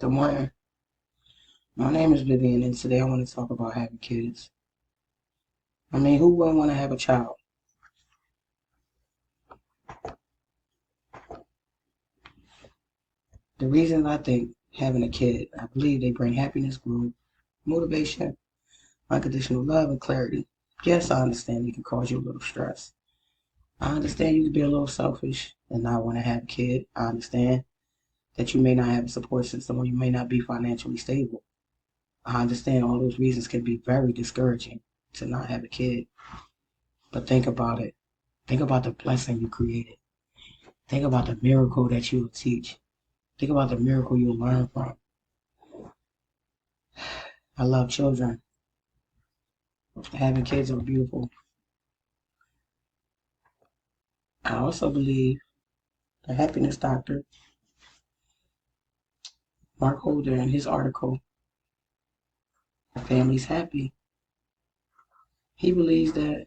Good morning. My name is Vivian, and today I want to talk about having kids. Who wouldn't want to have a child? The reason I think having a kid, I believe they bring happiness, growth, motivation, unconditional love, and clarity. Yes, I understand it can cause you a little stress. I understand you can be a little selfish and not want to have a kid. I understand that you may not have a support system or you may not be financially stable. I understand all those reasons can be very discouraging to not have a kid. But think about it. Think about the blessing you created. Think about the miracle that you will teach. Think about the miracle you'll learn from. I love children. Having kids are beautiful. I also believe the happiness doctor, Mark Holder, in his article, "The Family's Happy," he believes that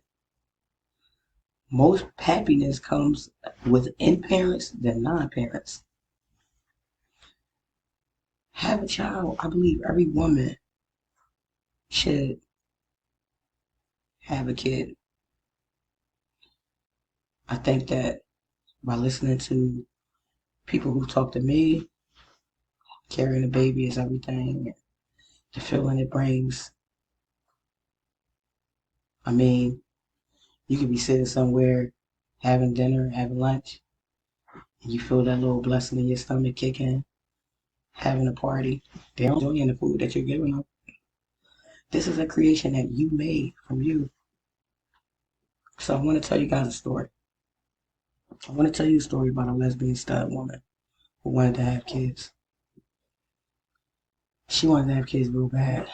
most happiness comes within parents than non-parents. Have a child. I believe every woman should have a kid. I think that by listening to people who talk to me, carrying a baby is everything. The feeling it brings. I mean, you could be sitting somewhere having dinner, having lunch, and you feel that little blessing in your stomach kick in, having a party. They're enjoying the food that you're giving them. This is a creation that you made from you. So I want to tell you guys a story. I want to tell you a story about a lesbian stud woman who wanted to have kids. She wanted to have kids real bad,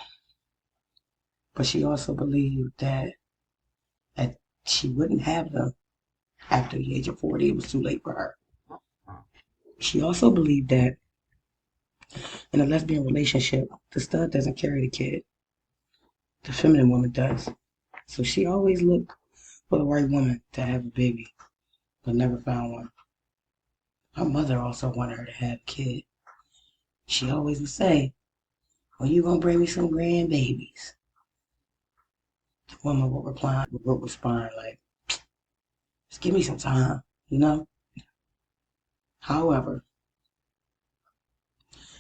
but she also believed that she wouldn't have them after the age of 40. It was too late for her. She also believed that in a lesbian relationship, the stud doesn't carry the kid. The feminine woman does. So she always looked for the right woman to have a baby, but never found one. Her mother also wanted her to have a kid. She always would say, "When you gonna bring me some grandbabies?" The woman would respond like, "Just give me some time, you know?" However,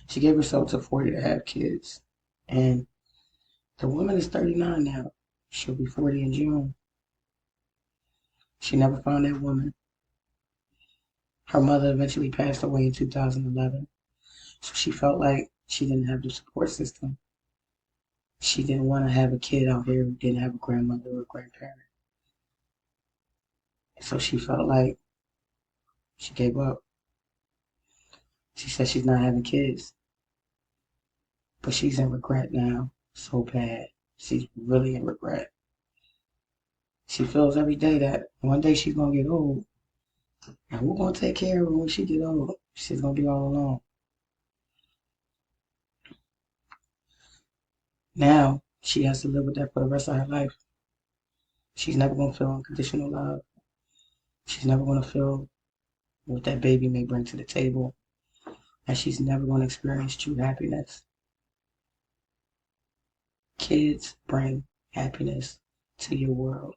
she gave herself to 40 to have kids. And the woman is 39 now. She'll be 40 in June. She never found that woman. Her mother eventually passed away in 2011. So she felt like she didn't have the support system. She didn't want to have a kid out here who didn't have a grandmother or a grandparent. So she felt like she gave up. She said she's not having kids, but she's in regret now so bad. She's really in regret. She feels every day that one day she's going to get old, and we're going to take care of her when she get old. She's going to be all alone. Now she has to live with that for the rest of her life. She's never going to feel unconditional love. She's never going to feel what that baby may bring to the table, and she's never going to experience true happiness. Kids bring happiness to your world,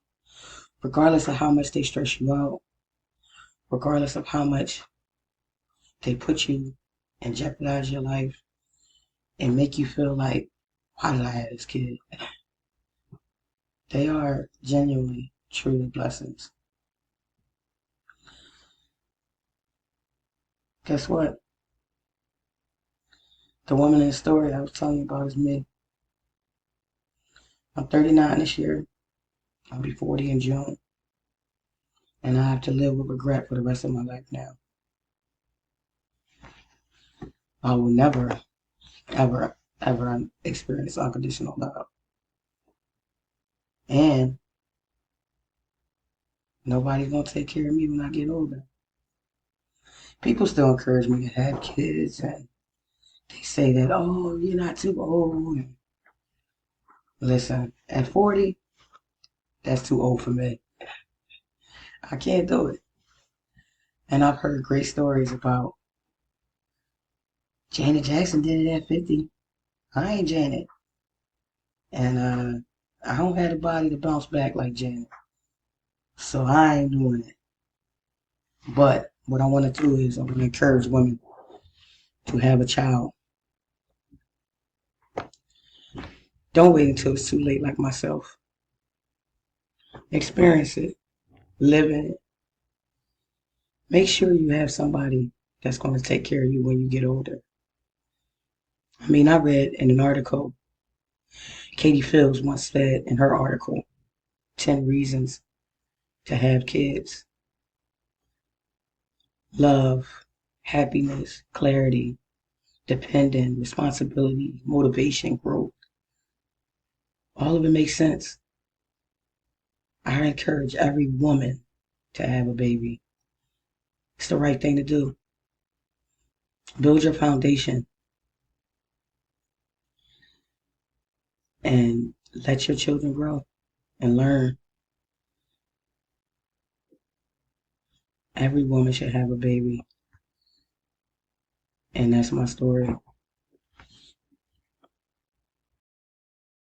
regardless of how much they stress you out, regardless of how much they put you and jeopardize your life and make you feel like, why did I have this kid? They are genuinely, truly blessings. Guess what? The woman in the story I was telling you about is me. I'm 39 this year. I'll be 40 in June. And I have to live with regret for the rest of my life now. I will never, ever, ever experience unconditional love. And nobody's going to take care of me when I get older. People still encourage me to have kids, and they say that, oh, you're not too old. Listen, at 40, that's too old for me. I can't do it. And I've heard great stories about Janet Jackson did it at 50. I ain't Janet. And I don't have the body to bounce back like Janet. So I ain't doing it. But what I want to do is I want to encourage women to have a child. Don't wait until it's too late like myself. Experience it. Live in it. Make sure you have somebody that's going to take care of you when you get older. I mean, I read in an article, Katie Fields once said in her article, 10 reasons to have kids. Love, happiness, clarity, dependent, responsibility, motivation, growth. All of it makes sense. I encourage every woman to have a baby. It's the right thing to do. Build your foundation and let your children grow and learn. Every woman should have a baby. And that's my story.